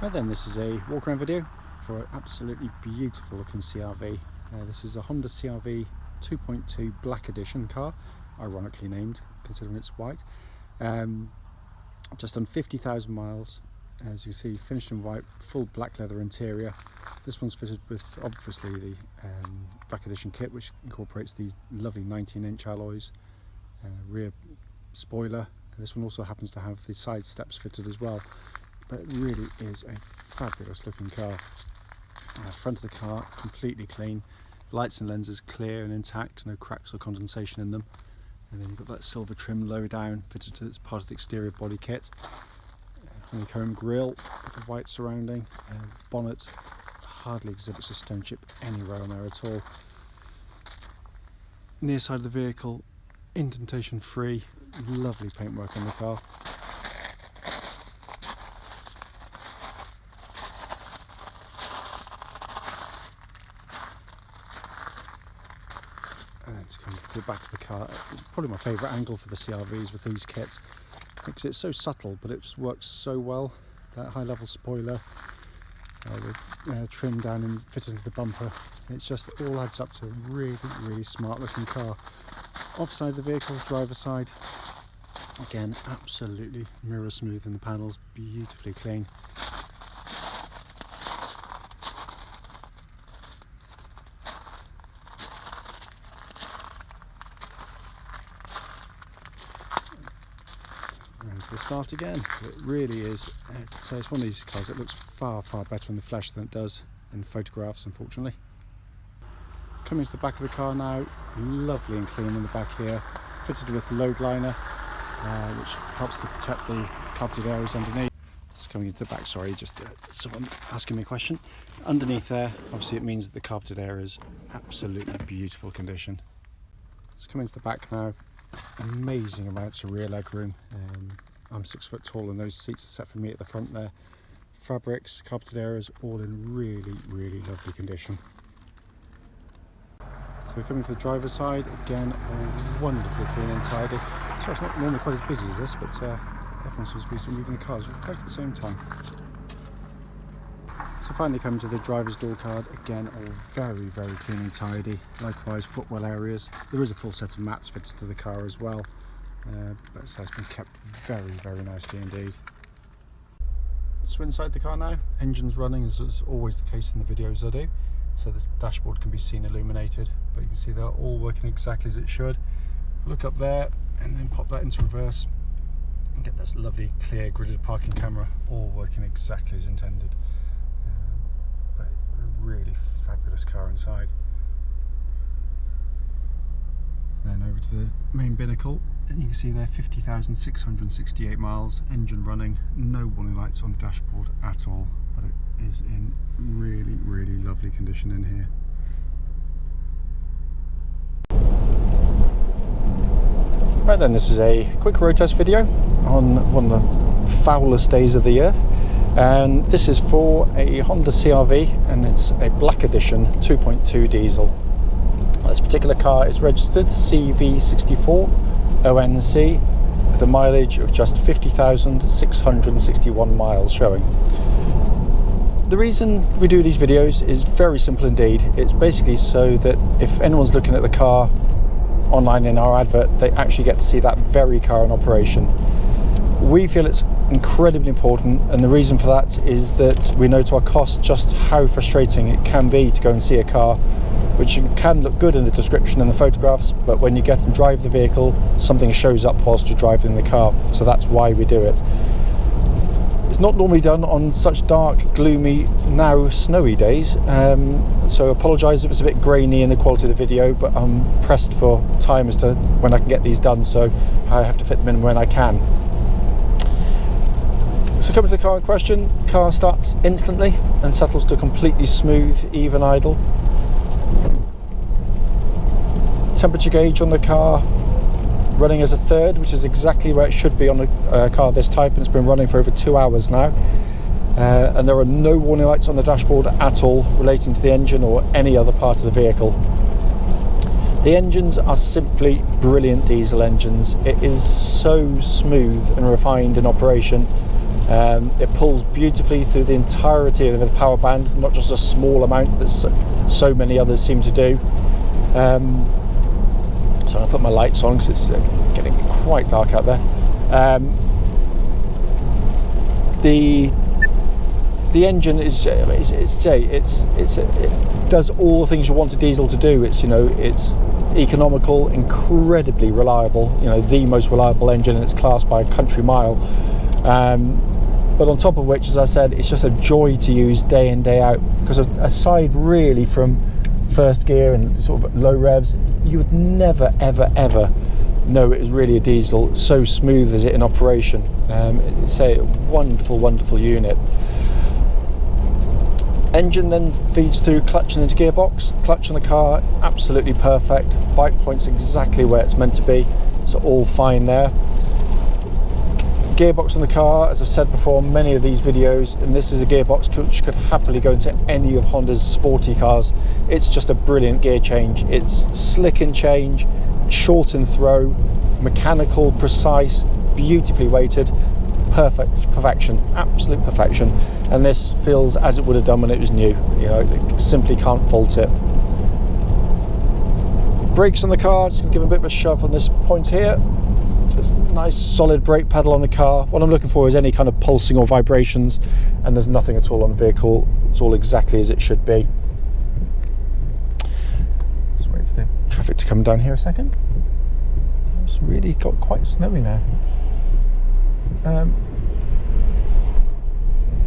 Right then, this is a walk around video for an absolutely beautiful looking CRV. This is a Honda CRV 2.2 Black Edition car, ironically named considering it's white. Just on 50,000 miles, as you see, finished in white, full black leather interior. This one's fitted with obviously the Black Edition kit, which incorporates these lovely 19-inch alloys, rear spoiler. This one also happens to have the side steps fitted as well. But it really is a fabulous looking car. Front of the car completely clean, lights and lenses clear and intact, no cracks or condensation in them. And then you've got that silver trim low down fitted to this part of the exterior body kit. Honeycomb grille with a white surrounding. Bonnet hardly exhibits a stone chip anywhere on there at all. Near side of the vehicle, indentation free, lovely paintwork on the car. And to come to the back of the car, probably my favourite angle for the CRVs with these kits, because it's so subtle but it just works so well. That high level spoiler, the trim down and fitted into the bumper, it's just, it all adds up to a really smart looking car. Offside of the vehicle, driver side, again absolutely mirror smooth in the panels, beautifully clean. Ready for the start again. It really is. So it's one of these cars that looks far better in the flesh than it does in photographs, unfortunately. Coming to the back of the car now, lovely and clean in the back here, fitted with load liner, which helps to protect the carpeted areas underneath. It's coming into the back, sorry, just someone asking me a question. Underneath there, obviously it means that the carpeted area is absolutely beautiful condition. It's coming to the back now. Amazing amounts of rear leg room. I'm 6 foot tall and those seats are set for me at the front there. Fabrics, carpeted areas, all in really lovely condition. So we're coming to the driver's side, again all wonderfully clean and tidy. So it's not normally quite as busy as this, but everyone seems to be moving the cars right at the same time. So finally coming to the driver's door card, again all very clean and tidy. Likewise footwell areas. There is a full set of mats fitted to the car as well, but it has been kept very nicely indeed. So inside the car now, engine's running as is always the case in the videos I do. So this dashboard can be seen illuminated, but you can see they're all working exactly as it should. Look up there and then pop that into reverse and get this lovely clear gridded parking camera, all working exactly as intended. But a really fabulous car inside. Then over to the main binnacle, and you can see there 50,668 miles, engine running, no warning lights on the dashboard at all, but it is in really lovely condition in here. Right then, this is a quick road test video on one of the foulest days of the year, and this is for a Honda CRV and it's a Black Edition 2.2 diesel. This particular car is registered CV64ONC with a mileage of just 50,661 miles showing. The reason we do these videos is very simple indeed. It's basically so that if anyone's looking at the car online in our advert, they actually get to see that very car in operation. We feel it's incredibly important, and the reason for that is that we know to our cost just how frustrating it can be to go and see a car which can look good in the description and the photographs, but when you get and drive the vehicle, something shows up whilst you're driving the car. So that's why we do it. It's not normally done on such dark, gloomy, now snowy days, so I apologise if it's a bit grainy in the quality of the video, but I'm pressed for time as to when I can get these done, so I have to fit them in when I can. So coming to the car in question, car starts instantly and settles to completely smooth, even idle. Temperature gauge on the car running as a third, which is exactly where it should be on a car of this type, and it's been running for over 2 hours now. And there are no warning lights on the dashboard at all relating to the engine or any other part of the vehicle. The engines are simply brilliant diesel engines. It is so smooth and refined in operation. It pulls beautifully through the entirety of the power band, not just a small amount that so many others seem to do. So I'll put my lights on because it's getting quite dark out there. The engine it does all the things you want a diesel to do. It's economical, incredibly reliable. The most reliable engine in its class by a country mile. But on top of which, as I said, it's just a joy to use day in, day out. Because aside really from first gear and sort of low revs, you would never, ever, ever know it was really a diesel. So smooth is it in operation. It's a wonderful, wonderful unit. Engine then feeds through clutch and into gearbox. Clutch on the car, absolutely perfect. Bike point's exactly where it's meant to be, so all fine there. Gearbox on the car, as I've said before on many of these videos, and this is a gearbox which could happily go into any of Honda's sporty cars. It's just a brilliant gear change. It's slick in change, short in throw, mechanical, precise, beautifully weighted, perfection, absolute perfection. And this feels as it would have done when it was new. Simply can't fault it. Brakes on the car, just give a bit of a shove on this point here. There's a nice solid brake pedal on the car. What I'm looking for is any kind of pulsing or vibrations, and there's nothing at all on the vehicle. It's all exactly as it should be. Just wait for the traffic to come down here a second. It's really got quite snowy now.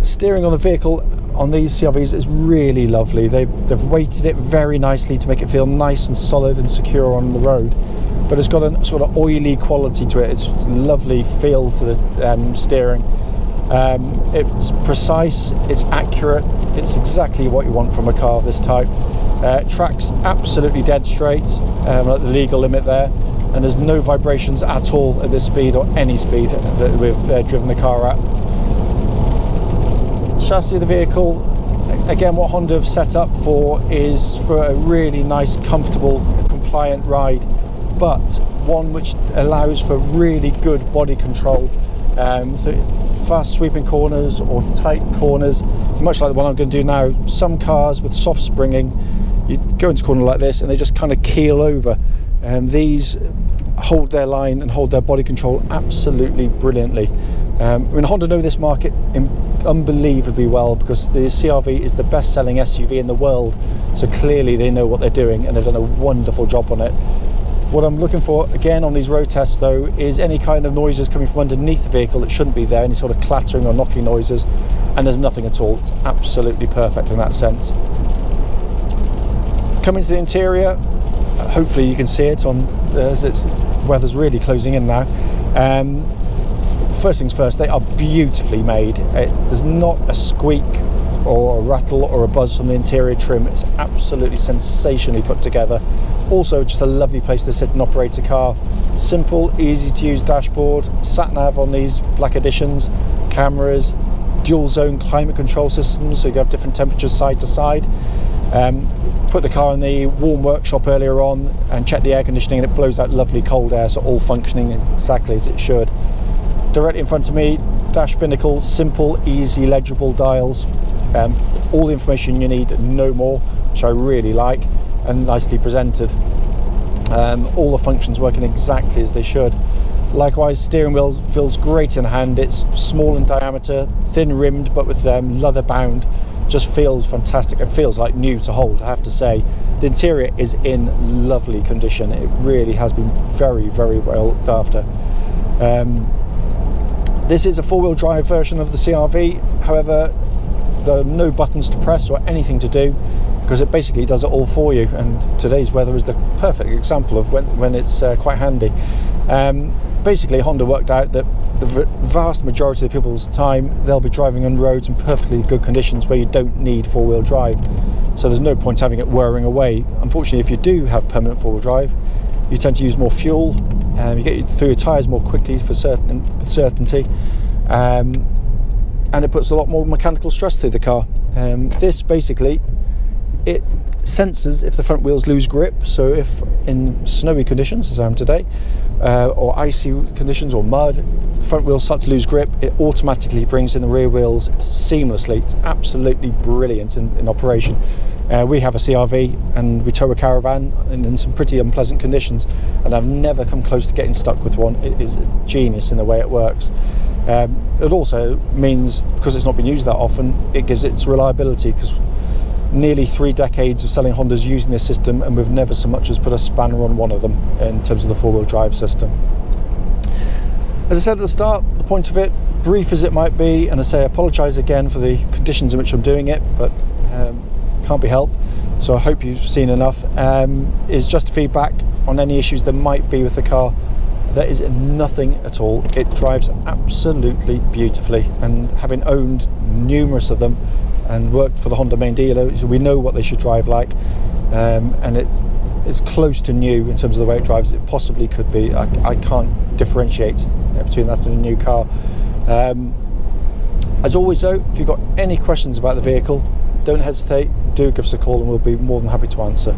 Steering on the vehicle on these CR-Vs is really lovely. They've weighted it very nicely to make it feel nice and solid and secure on the road, but it's got a sort of oily quality to it. It's a lovely feel to the steering. It's precise, it's accurate, it's exactly what you want from a car of this type. Track's absolutely dead straight at the legal limit there, and there's no vibrations at all at this speed or any speed that we've driven the car at. Chassis of the vehicle, again, what Honda have set up for is for a really nice, comfortable, compliant ride, but one which allows for really good body control. So fast sweeping corners or tight corners, much like the one I'm going to do now. Some cars with soft springing, you go into a corner like this and they just kind of keel over. These hold their line and hold their body control absolutely brilliantly. Honda know this market unbelievably well, because the CR-V is the best-selling SUV in the world, so clearly they know what they're doing and they've done a wonderful job on it. What I'm looking for, again, on these road tests though, is any kind of noises coming from underneath the vehicle that shouldn't be there, any sort of clattering or knocking noises, and there's nothing at all. It's absolutely perfect in that sense. Coming to the interior, hopefully you can see it on as it's weather's really closing in now. First things first, they are beautifully made. There's not a squeak or a rattle or a buzz from the interior trim. It's absolutely sensationally put together. Also, just a lovely place to sit and operate a car. Simple, easy to use dashboard, sat nav on these black editions, cameras, dual zone climate control systems, so you can have different temperatures side to side. Put the car in the warm workshop earlier on and check the air conditioning, and it blows out lovely cold air, so all functioning exactly as it should. Directly in front of me, dash binnacle, simple, easy, legible dials. All the information you need, no more, which I really like, and nicely presented. All the functions working exactly as they should. Likewise, steering wheel feels great in hand. It's small in diameter, thin rimmed, but with leather bound. Just feels fantastic and feels like new to hold, I have to say. The interior is in lovely condition. It really has been very, very well looked after. This is a four-wheel drive version of the CR-V. However, there are no buttons to press or anything to do, because it basically does it all for you, and today's weather is the perfect example of when it's quite handy. Basically, Honda worked out that the vast majority of the people's time they'll be driving on roads in perfectly good conditions where you don't need four-wheel drive, so there's no point having it whirring away. Unfortunately, if you do have permanent four-wheel drive, you tend to use more fuel, you get through your tyres more quickly for certainty, and it puts a lot more mechanical stress through the car. This basically, it sensors if the front wheels lose grip. So if in snowy conditions, as I am today, or icy conditions or mud, the front wheels start to lose grip, it automatically brings in the rear wheels seamlessly. It's absolutely brilliant in operation. We have a CRV and we tow a caravan in some pretty unpleasant conditions, and I've never come close to getting stuck with one. It is genius in the way it works. It also means, because it's not been used that often, it gives its reliability, because nearly 3 decades of selling Hondas using this system, and we've never so much as put a spanner on one of them in terms of the four-wheel drive system. As I said at the start, the point of it, brief as it might be, and I say I apologise again for the conditions in which I'm doing it, but can't be helped, so I hope you've seen enough, is just feedback on any issues there might be with the car. There is nothing at all. It drives absolutely beautifully, and having owned numerous of them and worked for the Honda main dealer, so we know what they should drive like, and it's close to new in terms of the way it drives it possibly could be. I can't differentiate between that and a new car. As always though, if you've got any questions about the vehicle, don't hesitate, do give us a call and we'll be more than happy to answer.